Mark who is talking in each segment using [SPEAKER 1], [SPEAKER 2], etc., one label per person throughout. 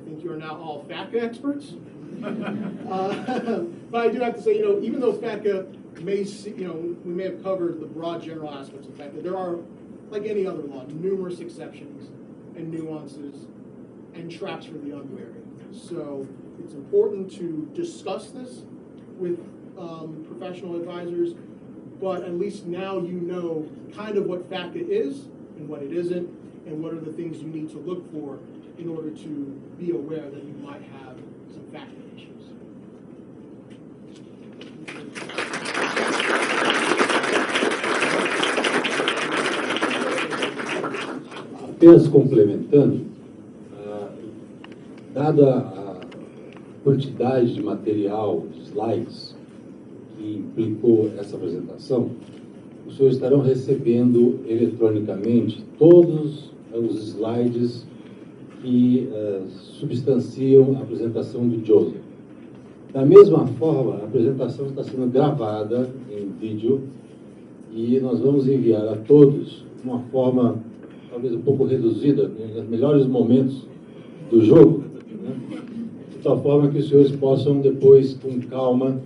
[SPEAKER 1] think you are now all Fatca experts. But I do have to say, even though Fatca may, we may have covered the broad general aspects of Fatca, there are, like any other law, numerous exceptions and nuances and traps for the unwary. So it's important to discuss this with professional advisors, but at least now you know kind of what Fatca is and what it isn't, and what are the things you need to look for in order to be aware that you might have some Fatca issues.
[SPEAKER 2] Apenas complementando, dada a quantidade de material, de slides, que implicou essa apresentação, os senhores estarão recebendo eletronicamente todos os slides que substanciam a apresentação do Joseph. Da mesma forma, a apresentação está sendo gravada em vídeo e nós vamos enviar a todos de uma forma talvez um pouco reduzida, nos melhores momentos do jogo, né? De tal forma que os senhores possam depois, com calma,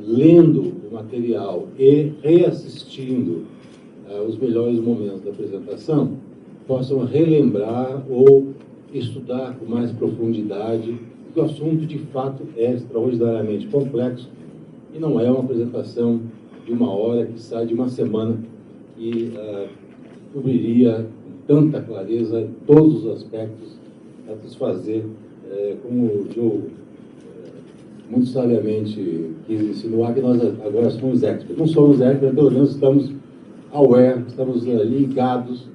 [SPEAKER 2] lendo o material e reassistindo os melhores momentos da apresentação, possam relembrar ou estudar com mais profundidade, porque o assunto, de fato, é extraordinariamente complexo e não é uma apresentação de uma hora que sai de uma semana e cobriria com tanta clareza todos os aspectos, satisfazer, como o Joe muito sabiamente quis insinuar, que nós agora somos experts. Não somos experts, pelo menos estamos aware, estamos ligados,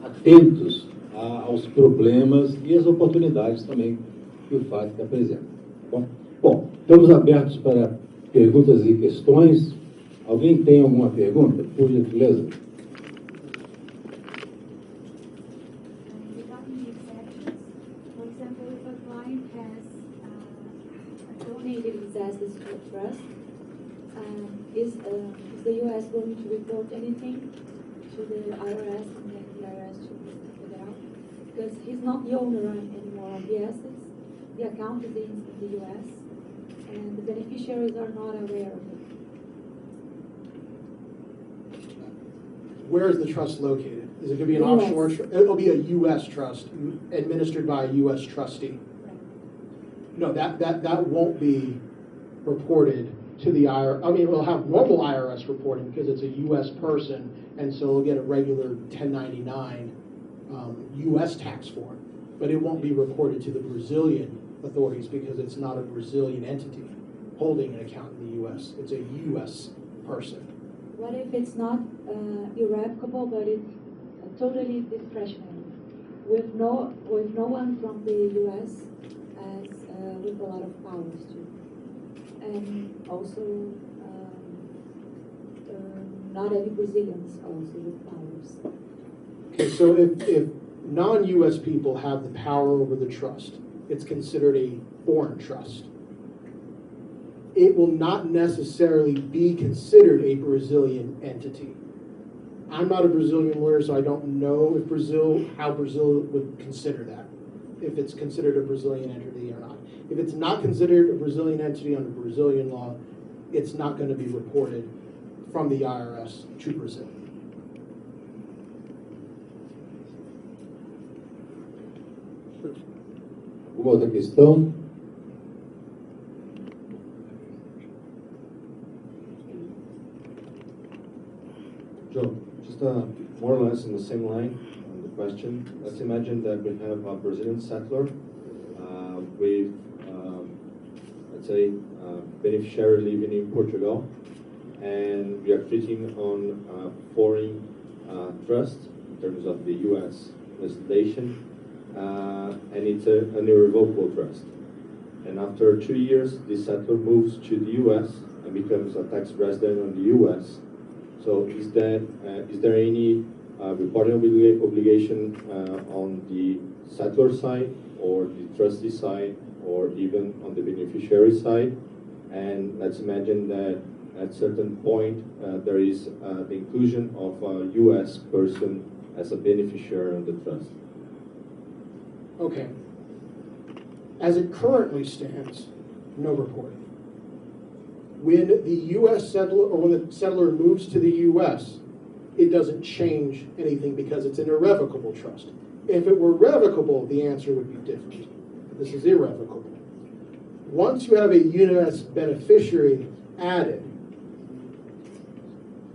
[SPEAKER 2] atentos aos problemas e às oportunidades também que o Fatca apresenta. Bom, estamos abertos para perguntas e questões. Alguém tem alguma pergunta? Por gentileza.
[SPEAKER 3] Assets to trust. Is the U.S. going to report anything to the IRS and then the IRS to figure out? Because he's not the owner anymore of the assets. The account is in the U.S. and the beneficiaries are not aware of it.
[SPEAKER 1] Where is the trust located? Is it going to be an offshore trust? It'll be a U.S. trust administered by a U.S. trustee. No, that won't be reported to the IRS. I mean, we'll have normal IRS reporting because it's a U.S. person, and so we'll get a regular 1099 U.S. tax form. But it won't be reported to the Brazilian authorities because it's not a Brazilian entity holding an account in the U.S. It's a U.S. person.
[SPEAKER 3] What if it's not irrevocable, but it's totally discretionary, with no one from the U.S. as with a lot of powers too, and also not any Brazilians also with powers.
[SPEAKER 1] Okay, so if non-U.S. people have the power over the trust, it's considered a foreign trust. It will not necessarily be considered a Brazilian entity. I'm not a Brazilian lawyer, so I don't know if how Brazil would consider that, if it's considered a Brazilian entity or not. If it's not considered a Brazilian entity under Brazilian law, it's not going to be reported from the IRS to Brazil.
[SPEAKER 2] Alguma outra questão?
[SPEAKER 4] Joe, just more or less in the same line on the question. Let's imagine that we have a Brazilian settler with, let's say, beneficiary living in Portugal, and we are treating on foreign trust in terms of the U.S. legislation, and it's an irrevocable trust. And after 2 years, this settler moves to the U.S. and becomes a tax resident in the U.S. So is there any reporting obligation on the settler side or the trustee side or even on the beneficiary side? And let's imagine that at a certain point there is the inclusion of a U.S. person as a beneficiary of the trust.
[SPEAKER 1] Okay. As it currently stands, no reporting. When the U.S. settler, or when the settler moves to the U.S., it doesn't change anything because it's an irrevocable trust. If it were revocable, the answer would be different. This is irrevocable. Once you have a U.S. beneficiary added,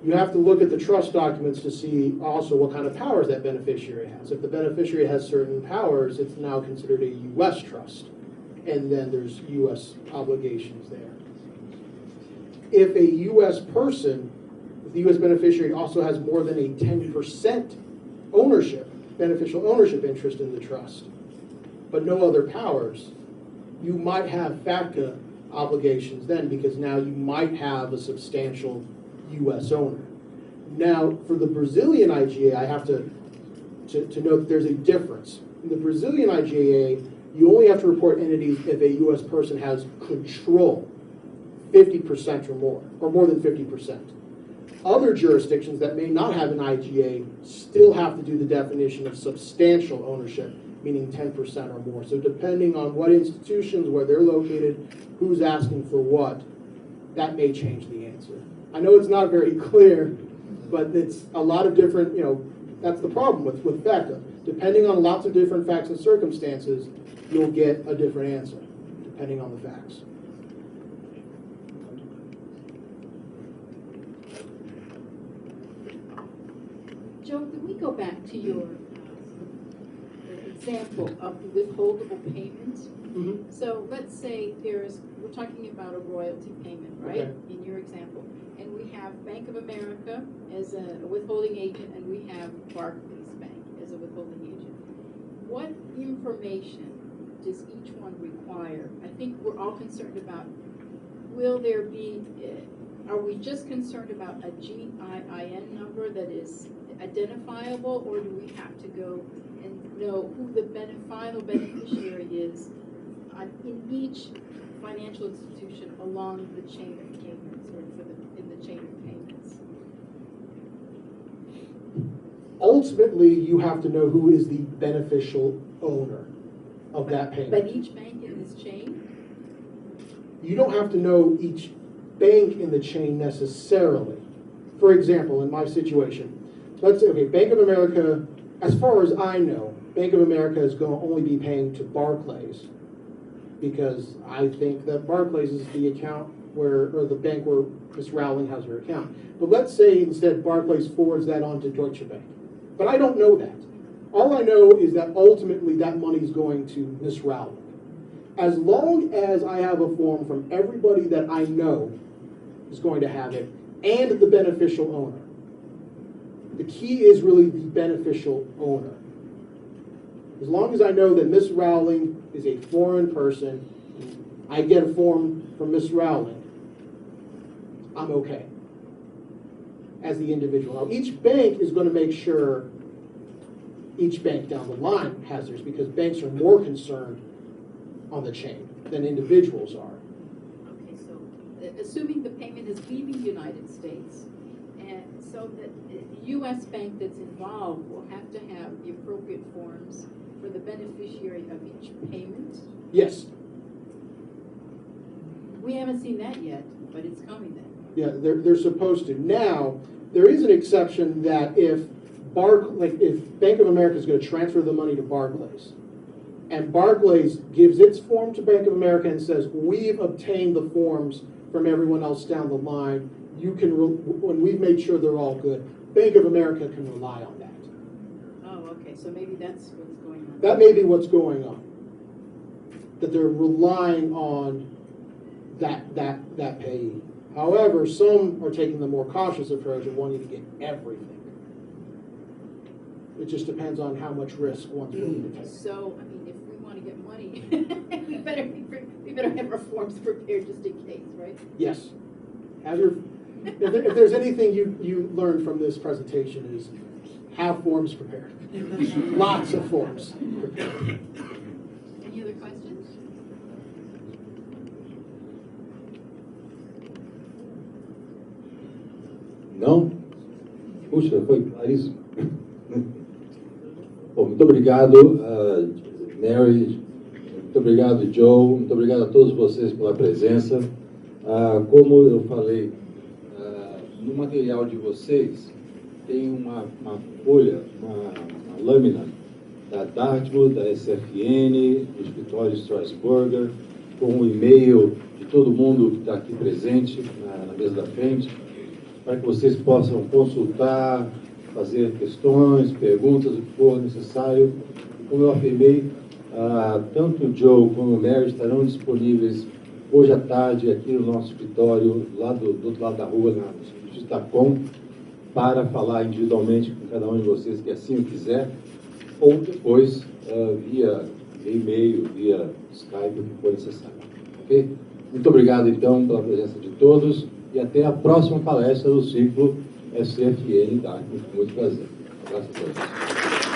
[SPEAKER 1] you have to look at the trust documents to see also what kind of powers that beneficiary has. If the beneficiary has certain powers, it's now considered a U.S. trust, and then there's U.S. obligations there. If a U.S. person, if the U.S. beneficiary also has more than a 10% ownership, beneficial ownership interest in the trust, but no other powers, you might have Fatca obligations then, because now you might have a substantial U.S. owner. Now, for the Brazilian IGA, I have to note that there's a difference. In the Brazilian IGA, you only have to report entities if a U.S. person has control, 50% or more than 50%. Other jurisdictions that may not have an IGA still have to do the definition of substantial ownership, meaning 10% or more. So depending on what institutions, where they're located, who's asking for what, that may change the answer. I know it's not very clear, but it's a lot of different, that's the problem with Fatca. Depending on lots of different facts and circumstances, you'll get a different answer, depending on the facts.
[SPEAKER 5] Joe, can we go back to your example of the withholdable payments?
[SPEAKER 1] Mm-hmm.
[SPEAKER 5] So let's say we're talking about a royalty payment, right?
[SPEAKER 1] Okay.
[SPEAKER 5] In your example. And we have Bank of America as a withholding agent, and we have Barclays Bank as a withholding agent. What information does each one require? I think we're all concerned about, are we just concerned about a GIIN number that is identifiable, or do we have to go and know who the final beneficiary is in each financial institution along the chain of payments, or in the chain of payments?
[SPEAKER 1] Ultimately, you have to know who is the beneficial owner of that payment.
[SPEAKER 5] But each bank in this chain?
[SPEAKER 1] You don't have to know each bank in the chain necessarily. For example, in my situation, let's say, okay, Bank of America, as far as I know, Bank of America is going to only be paying to Barclays, because I think that Barclays is the account or the bank where Ms. Rowling has her account. But let's say instead Barclays forwards that on to Deutsche Bank. But I don't know that. All I know is that ultimately that money is going to Ms. Rowling. As long as I have a form from everybody that I know is going to have it, and the beneficial owner. The key is really the beneficial owner. As long as I know that Ms. Rowling is a foreign person, I get a form from Ms. Rowling, I'm okay as the individual. Now, each bank is going to make sure each bank down the line has theirs, because banks are more concerned on the chain than individuals are.
[SPEAKER 5] Okay, so assuming the payment is leaving the United States, and so that the U.S. bank that's involved will have to have the appropriate forms for the beneficiary of each payment?
[SPEAKER 1] Yes.
[SPEAKER 5] We haven't seen that yet, but it's coming then.
[SPEAKER 1] Yeah, they're supposed to. Now, there is an exception that if Bank of America is going to transfer the money to Barclays, and Barclays gives its form to Bank of America and says, we've obtained the forms from everyone else down the line, you can, when we've made sure they're all good, Bank of America can rely on that.
[SPEAKER 5] Oh, okay, so maybe that's what's going on.
[SPEAKER 1] That may be what's going on. That they're relying on that payee. However, some are taking the more cautious approach and wanting to get everything. It just depends on how much risk one's willing to take.
[SPEAKER 5] So, I mean, if we want to get money, we better have our forms prepared just in case, right?
[SPEAKER 1] Yes. If there's anything you learned from this presentation is have forms prepared. Lots of forms prepared.
[SPEAKER 5] Any other questions?
[SPEAKER 2] Não? Puxa, foi claríssimo. Bom, muito obrigado, Mary. Muito Muito obrigado, Joe. Muito obrigado a todos vocês pela presença. Como eu falei, no material de vocês tem uma folha, uma lâmina da Dartmouth, da SFN, do escritório Strasburger, com o e-mail de todo mundo que está aqui presente na mesa da frente, para que vocês possam consultar, fazer questões, perguntas, o que for necessário. Como eu afirmei, tanto o Joe como o Mary estarão disponíveis hoje à tarde aqui no nosso escritório, lá do outro lado da rua, na Justacom, para falar individualmente com cada um de vocês que assim o quiser, ou depois via e-mail, via Skype, o que for necessário. Ok? Muito obrigado, então, pela presença de todos e até a próxima palestra do ciclo SFN da Muito prazer. Um abraço a todos.